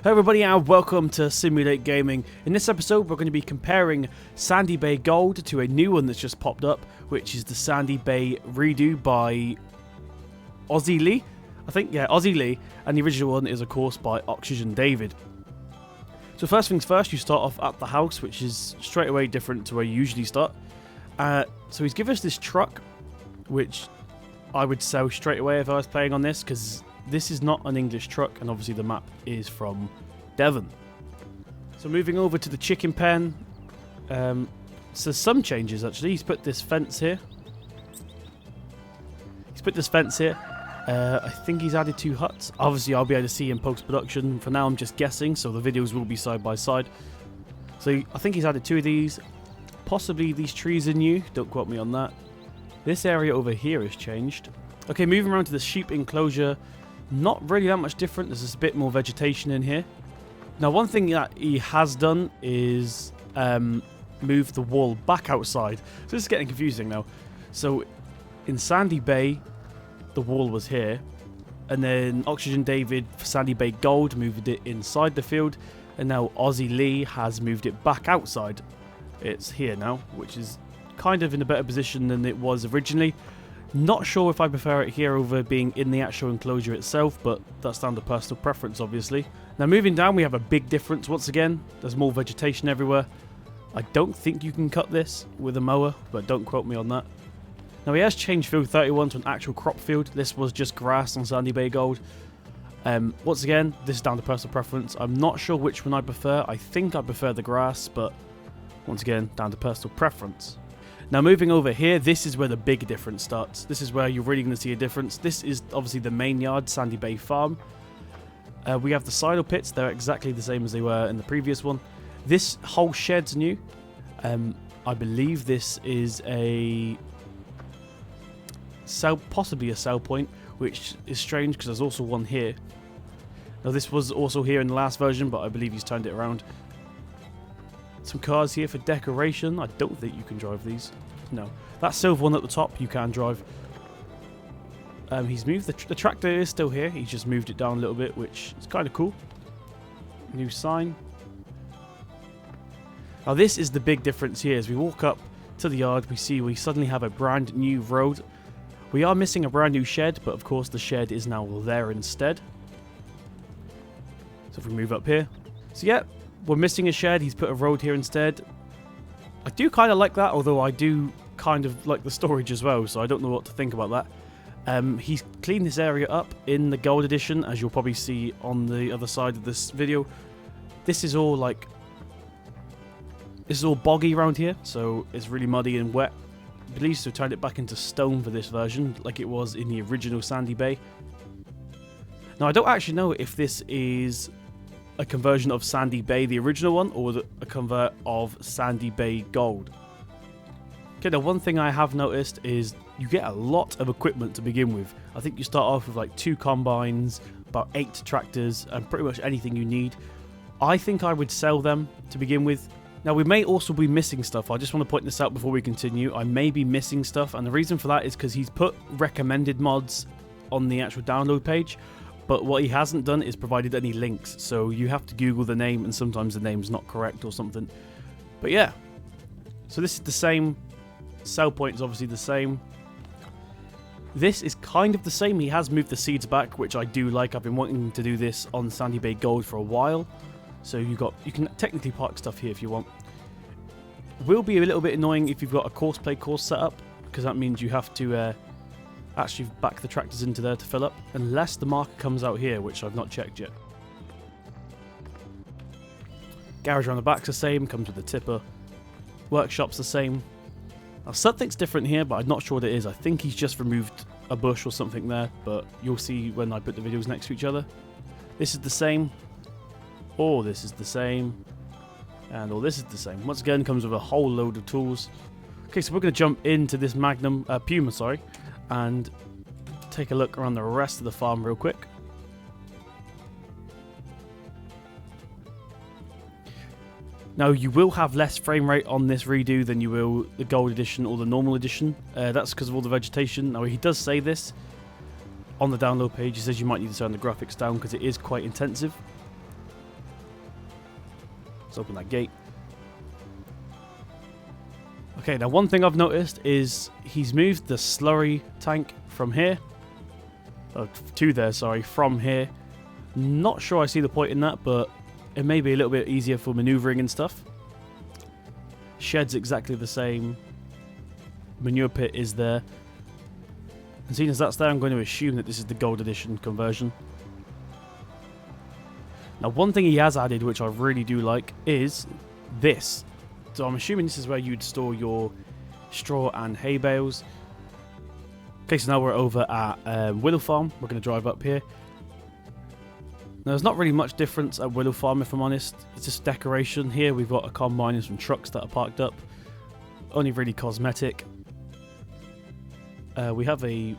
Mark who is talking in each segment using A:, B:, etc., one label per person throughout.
A: Hey everybody and welcome to Simulate Gaming. In this episode we're going to be comparing Sandy Bay Gold to a new one that's just popped up, which is the Sandy Bay Redo by AussieLee. I think, yeah, AussieLee, and the original one is of course by Oxygen David. So first things first, you start off at the house, which is straight away different to where you usually start. So he's given us this truck, which I would sell straight away if I was playing on this, because this is not an English truck, and obviously the map is from Devon. So moving over to the chicken pen, so some changes actually. He's put this fence here. I think he's added 2 huts. Obviously I'll be able to see in post-production. For now I'm just guessing, so the videos will be side by side. So I think he's added 2 of these. Possibly these trees are new, don't quote me on that. This area over here has changed. Okay, moving around to the sheep enclosure. Not really that much different. There's just a bit more vegetation in here. Now, one thing that he has done is move the wall back outside. So this is getting confusing now. So in Sandy Bay, the wall was here. And then Oxygen David for Sandy Bay Gold moved it inside the field. And now AussieLee has moved it back outside. It's here now, which is kind of in a better position than it was originally. Not sure if I prefer it here over being in the actual enclosure itself, but that's down to personal preference, obviously. Now moving down, we have a big difference once again. There's more vegetation everywhere. I don't think you can cut this with a mower, but don't quote me on that. Now he has changed field 31 to an actual crop field. This was just grass on Sandy Bay Gold. Once again, this is down to personal preference. I'm not sure which one I prefer. I think I prefer the grass, but once again, down to personal preference. Now moving over here, this is where the big difference starts. This is where you're really going to see a difference. This is obviously the main yard, Sandy Bay Farm. We have the silo pits. They're exactly the same as they were in the previous one. This whole shed's new. I believe this is a possibly a sell point, which is strange because there's also one here. Now this was also here in the last version, but I believe he's turned it around. Some cars here for decoration. I don't think you can drive these. No. That silver one at the top you can drive. He's moved the tractor is still here. He's just moved it down a little bit, which is kind of cool. New sign. Now this is the big difference here. As we walk up to the yard, we suddenly have a brand new road. We are missing a brand new shed, but of course the shed is now there instead. So if we move up here. So yeah, we're missing a shed. He's put a road here instead. I do kind of like that, although I do kind of like the storage as well, so I don't know what to think about that. He's cleaned this area up in the gold edition, as you'll probably see on the other side of this video. This is all boggy around here, so it's really muddy and wet. I believe to have turned it back into stone for this version, like it was in the original Sandy Bay. Now I don't actually know if this is a conversion of Sandy Bay, the original one, or a convert of Sandy Bay Gold. Okay, now one thing I have noticed is you get a lot of equipment to begin with. I think you start off with like 2 combines, about 8 tractors, and pretty much anything you need. I think I would sell them to begin with. Now we may also be missing stuff. I just want to point this out before we continue. I may be missing stuff, and the reason for that is because he's put recommended mods on the actual download page. But what he hasn't done is provided any links, so you have to Google the name, and sometimes the name's not correct or something. But yeah, so this is the same. Sell point is obviously the same. This is kind of the same. He has moved the seeds back, which I do like. I've been wanting to do this on Sandy Bay Gold for a while. So you can technically park stuff here if you want. It will be a little bit annoying if you've got a course set up, because that means you have to actually back the tractors into there to fill up, unless the marker comes out here, which I've not checked yet. Garage around the back's the same, comes with a tipper. Workshop's the same. Now something's different here, but I'm not sure what it is. I think he's just removed a bush or something there, but you'll see when I put the videos next to each other. This is the same. Or this is the same. And all this is the same. Once again, comes with a whole load of tools. Okay, so we're going to jump into this Puma, and take a look around the rest of the farm real quick. Now you will have less frame rate on this redo than you will the gold edition or the normal edition. That's because of all the vegetation. Now he does say this on the download page. He says you might need to turn the graphics down because it is quite intensive. Let's open that gate. Okay, now one thing I've noticed is he's moved the slurry tank from here. To there, sorry, from here. Not sure I see the point in that, but it may be a little bit easier for maneuvering and stuff. Shed's exactly the same. Manure pit is there. And seeing as that's there, I'm going to assume that this is the gold edition conversion. Now, one thing he has added, which I really do like, is this. So I'm assuming this is where you'd store your straw and hay bales. Okay, so now we're over at Willow Farm. We're going to drive up here. Now, there's not really much difference at Willow Farm, if I'm honest. It's just decoration. Here we've got a combine and some trucks that are parked up. Only really cosmetic. We have a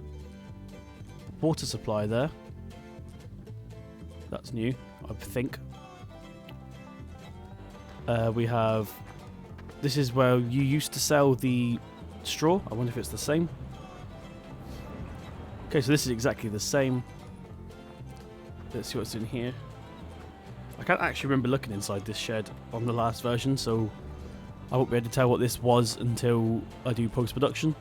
A: water supply there. That's new, I think. We have... This is where you used to sell the straw. I wonder if it's the same. Okay, so this is exactly the same. Let's see what's in here. I can't actually remember looking inside this shed on the last version, so I won't be able to tell what this was until I do post-production.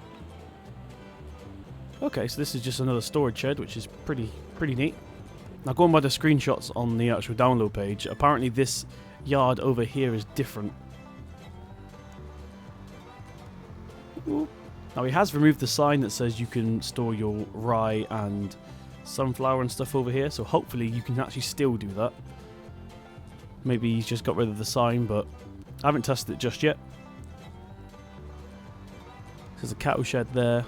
A: Okay, so this is just another storage shed, which is pretty neat. Now, going by the screenshots on the actual download page, apparently this yard over here is different. Ooh. Now, he has removed the sign that says you can store your rye and sunflower and stuff over here, so hopefully you can actually still do that. Maybe he's just got rid of the sign, but I haven't tested it just yet. There's a cattle shed there.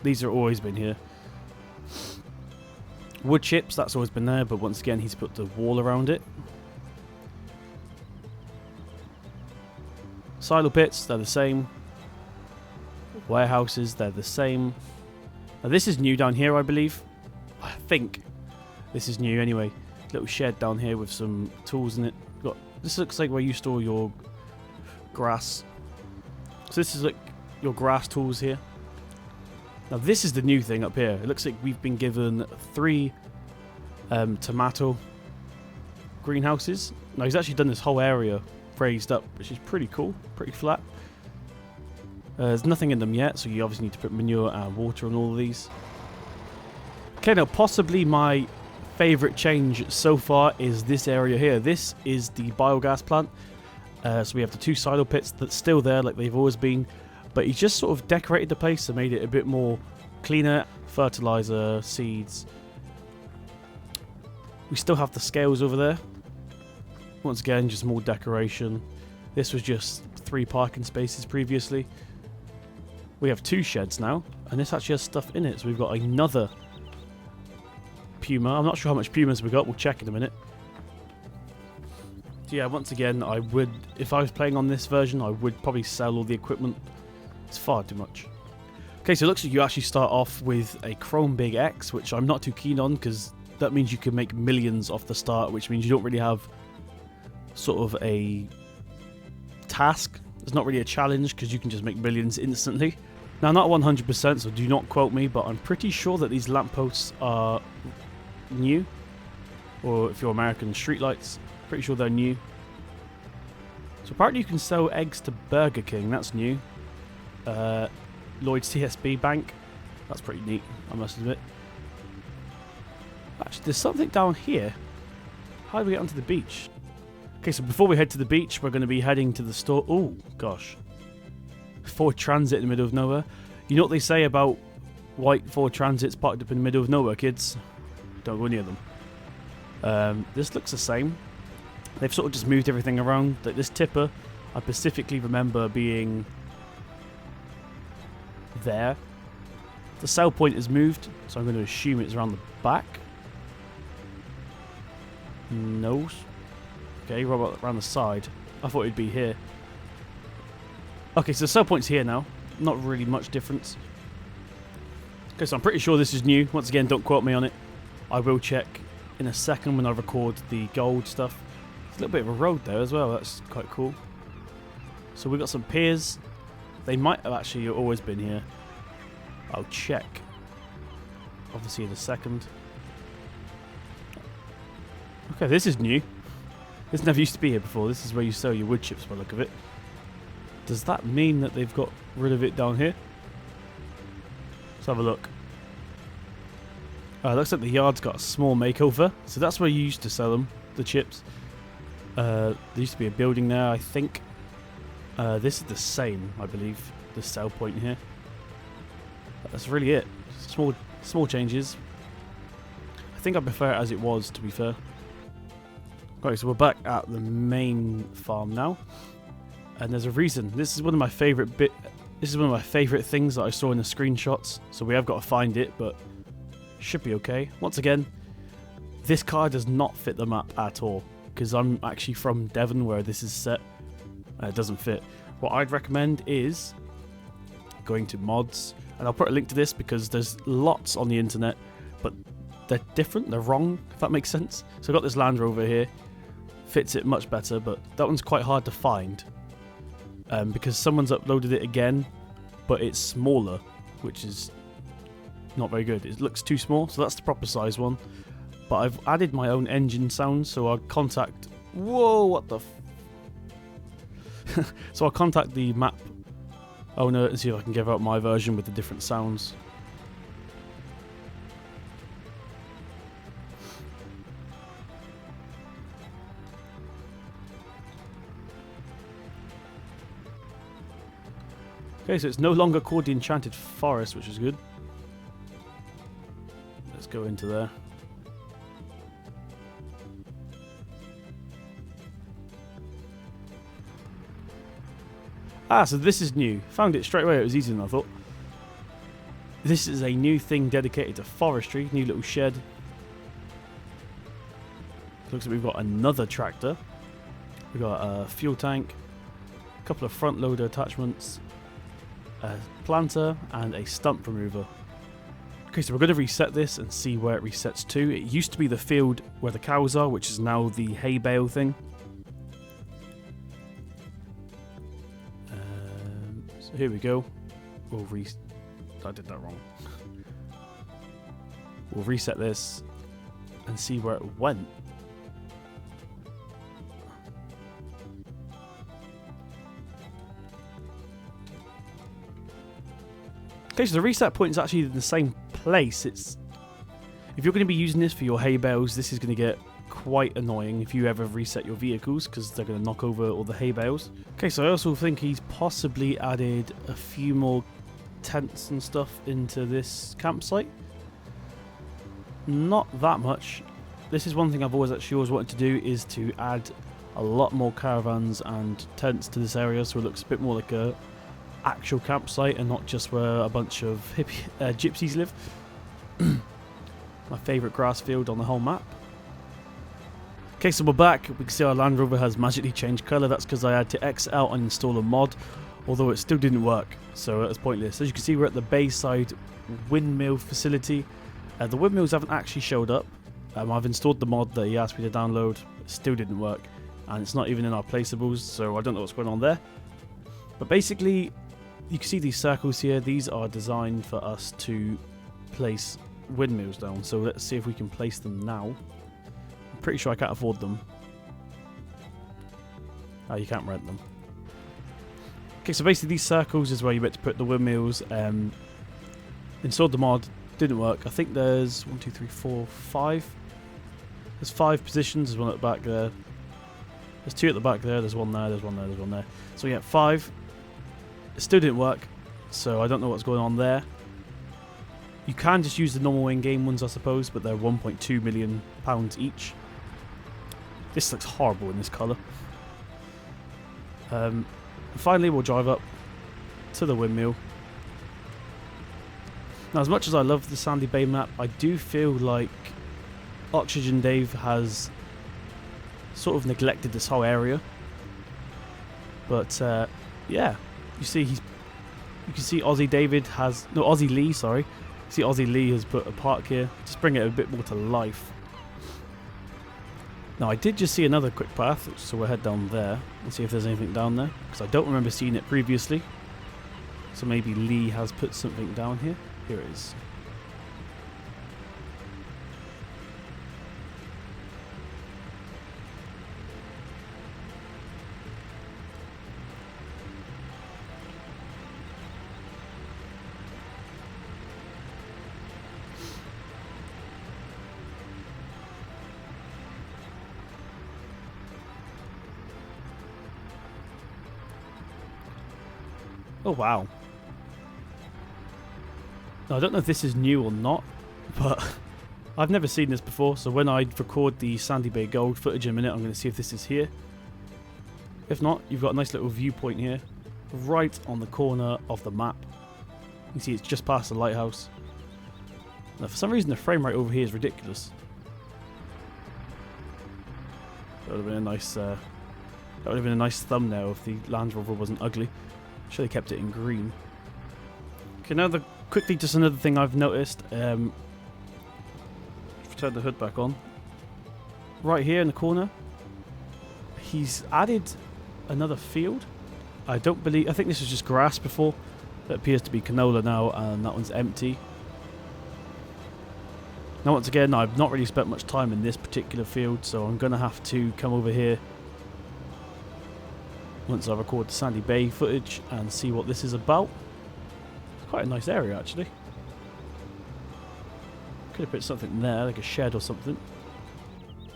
A: These have always been here. Wood chips, that's always been there, but once again he's put the wall around it. Silo pits, they're the same. Warehouses, they're the same. Now this is new down here, I believe. I think this is new anyway. Little shed down here with some tools in it. This looks like where you store your grass. So this is like your grass tools here. Now this is the new thing up here. It looks like we've been given 3 tomato greenhouses. Now he's actually done this whole area raised up, which is pretty cool, pretty flat. There's nothing in them yet, so you obviously need to put manure and water on all of these. Okay, now possibly my favourite change so far is this area here. This is the biogas plant. So we have the 2 silo pits that's still there like they've always been, but he just sort of decorated the place and made it a bit more cleaner. Fertilizer, seeds. We still have the scales over there. Once again, just more decoration. This was just 3 parking spaces previously. We have 2 sheds now, and this actually has stuff in it. So we've got another Puma. I'm not sure how much Pumas we got. We'll check in a minute. So yeah, once again, I would, if I was playing on this version, I would probably sell all the equipment. It's far too much. Okay, so it looks like you actually start off with a Chrome Big X, which I'm not too keen on because that means you can make millions off the start, which means you don't really have sort of a task. It's not really a challenge because you can just make millions instantly. Now, not 100%, so do not quote me, but I'm pretty sure that these lampposts are new. Or if you're American, streetlights. Pretty sure they're new. So apparently you can sell eggs to Burger King. That's new. Lloyd's TSB Bank. That's pretty neat, I must admit. Actually, there's something down here. How do we get onto the beach? Okay, so before we head to the beach, we're going to be heading to the store. Oh, gosh. Ford Transit in the middle of nowhere. You know what they say about white Ford Transits parked up in the middle of nowhere, kids? Don't go near them. This looks the same. They've sort of just moved everything around. Like this tipper, I specifically remember being there. The sell point is moved, so I'm going to assume it's around the back. No. Okay, what about around the side? I thought it'd be here. Okay, so the sell point's here now. Not really much difference. Okay, so I'm pretty sure this is new. Once again, don't quote me on it. I will check in a second when I record the gold stuff. There's a little bit of a road there as well. That's quite cool. So we've got some piers. They might have actually always been here. I'll check. Obviously in a second. Okay, this is new. This never used to be here before. This is where you sell your wood chips by the look of it. Does that mean that they've got rid of it down here? Let's have a look. Looks like the yard's got a small makeover. So that's where you used to sell them, the chips. There used to be a building there, I think. This is the same, I believe. The sell point here. That's really it. Small changes. I think I prefer it as it was, to be fair. Right, so we're back at the main farm now, and there's a reason. This is one of my favorite things that I saw in the screenshots. So we have got to find it, but should be okay. Once again, this car does not fit the map at all because I'm actually from Devon, where this is set. It doesn't fit. What I'd recommend is going to mods, and I'll put a link to this because there's lots on the internet, but they're different. They're wrong, if that makes sense. So I've got this Land Rover here. Fits it much better, but that one's quite hard to find because someone's uploaded it again, but it's smaller, which is not very good. It looks too small, so that's the proper size one. But I've added my own engine sounds, so I'll contact... Whoa, what the... So I'll contact the map owner and see if I can give out my version with the different sounds. Okay, so it's no longer called the Enchanted Forest, which is good. Let's go into there. Ah, so this is new. Found it straight away. It was easier than I thought. This is a new thing dedicated to forestry. New little shed. Looks like we've got another tractor. We've got a fuel tank. A couple of front loader attachments. A planter and a stump remover. Okay, so we're going to reset this and see where it resets to. It used to be the field where the cows are, which is now the hay bale thing. So here we go. I did that wrong. We'll reset this and see where it went. Okay, so the reset point is actually in the same place. If you're going to be using this for your hay bales, this is going to get quite annoying if you ever reset your vehicles because they're going to knock over all the hay bales. Okay, so I also think he's possibly added a few more tents and stuff into this campsite. Not that much. This is one thing I've always wanted to do, is to add a lot more caravans and tents to this area so it looks a bit more like a actual campsite and not just where a bunch of gypsies live. My favourite grass field on the whole map. Okay, so we're back. We can see our Land Rover has magically changed colour. That's because I had to X out and install a mod, although it still didn't work, so it's pointless. As you can see, we're at the Bayside Windmill facility. The windmills haven't actually showed up. I've installed the mod that he asked me to download. It still didn't work, and it's not even in our placeables, so I don't know what's going on there. But basically, you can see these circles here. These are designed for us to place windmills down. So let's see if we can place them now. I'm pretty sure I can't afford them. Oh, you can't rent them. Okay, so basically these circles is where you meant to put the windmills. Installed the mod, didn't work. I think there's 1, 2, 3, 4, 5. There's 5 positions. There's one at the back there. There's 2 at the back there. There's one there. There's one there. There's one there. So yeah, 5. It still didn't work, so I don't know what's going on there. You can just use the normal in-game ones, I suppose, but they're £1.2 million each. This looks horrible in this colour. Finally, we'll drive up to the windmill. Now, as much as I love the Sandy Bay map, I do feel like Oxygen Dave has sort of neglected this whole area. But yeah, you can see AussieLee, sorry. See, AussieLee has put a park here. Just bring it a bit more to life. Now, I did just see another quick path, so we'll head down there and see if there's anything down there, because I don't remember seeing it previously. So maybe Lee has put something down here. Here it is. Oh wow. Now, I don't know if this is new or not, but I've never seen this before, so when I record the Sandy Bay Gold footage in a minute, I'm going to see if this is here. If not, you've got a nice little viewpoint here, right on the corner of the map. You can see it's just past the lighthouse. Now, for some reason, the frame rate over here is ridiculous. That would have been a nice. That would have been a nice thumbnail if the Land Rover wasn't ugly. Should have kept it in green. Okay, now quickly, just another thing I've noticed. Turn the hood back on. Right here in the corner, he's added another field. I think this was just grass before. That appears to be canola now, and that one's empty. Now, once again, I've not really spent much time in this particular field, so I'm going to have to come over here once I record the Sandy Bay footage and see what this is about. It's quite a nice area, actually. Could have put something there, like a shed or something.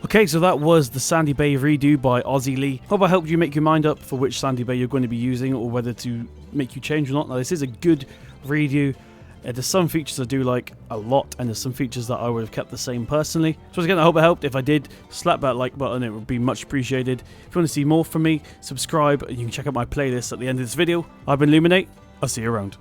A: Okay, so that was the Sandy Bay redo by AussieLee. Hope I helped you make your mind up for which Sandy Bay you're going to be using, or whether to make you change or not. Now, this is a good redo. There's some features I do like a lot, and there's some features that I would have kept the same personally. So once again, I hope it helped. If I did, slap that like button, it would be much appreciated. If you want to see more from me, subscribe, and you can check out my playlist at the end of this video. I've been Luminate. I'll see you around.